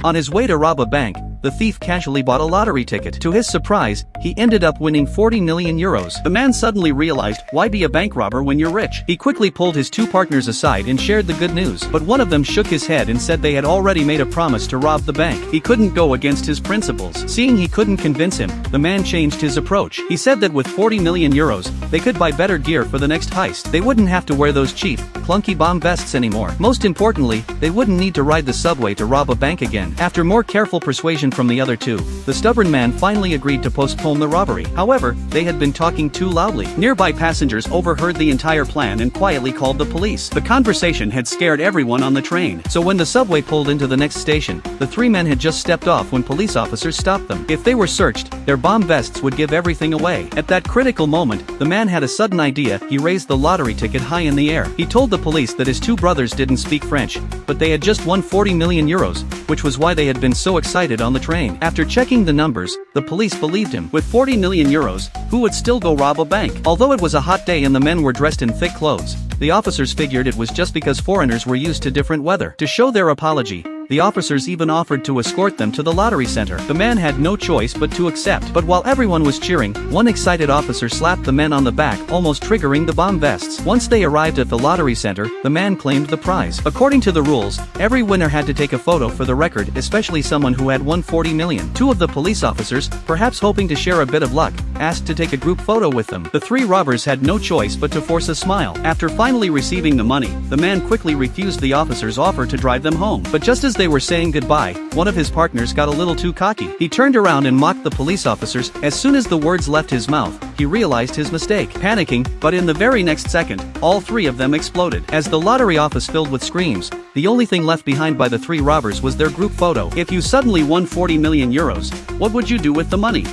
On his way to rob a bank, the thief casually bought a lottery ticket. To his surprise, he ended up winning 40 million euros. The man suddenly realized, why be a bank robber when you're rich? He quickly pulled his two partners aside and shared the good news. But one of them shook his head and said they had already made a promise to rob the bank. He couldn't go against his principles. Seeing he couldn't convince him, the man changed his approach. He said that with 40 million euros, they could buy better gear for the next heist. They wouldn't have to wear those cheap, clunky bomb vests anymore. Most importantly, they wouldn't need to ride the subway to rob a bank again. After more careful persuasion from the other two, the stubborn man finally agreed to postpone the robbery. However, they had been talking too loudly. Nearby passengers overheard the entire plan and quietly called the police. The conversation had scared everyone on the train. So when the subway pulled into the next station, the three men had just stepped off when police officers stopped them. If they were searched, their bomb vests would give everything away. At that critical moment, the man had a sudden idea. He raised the lottery ticket high in the air. He told the police that his two brothers didn't speak French, but they had just won 40 million euros, which was why they had been so excited on the train. After checking the numbers, the police believed him. With 40 million euros, who would still go rob a bank? Although it was a hot day and the men were dressed in thick clothes, the officers figured it was just because foreigners were used to different weather. To show their apology, the officers even offered to escort them to the lottery center. The man had no choice but to accept. But while everyone was cheering, one excited officer slapped the men on the back, almost triggering the bomb vests. Once they arrived at the lottery center, the man claimed the prize. According to the rules, every winner had to take a photo for the record, especially someone who had won 40 million. Two of the police officers, perhaps hoping to share a bit of luck, asked to take a group photo with them. The three robbers had no choice but to force a smile. After finally receiving the money, the man quickly refused the officer's offer to drive them home. But just as they were saying goodbye, one of his partners got a little too cocky. He turned around and mocked the police officers. As soon as the words left his mouth, he realized his mistake. Panicking, but in the very next second, all three of them exploded. As the lottery office filled with screams, the only thing left behind by the three robbers was their group photo. If you suddenly won 40 million euros, what would you do with the money?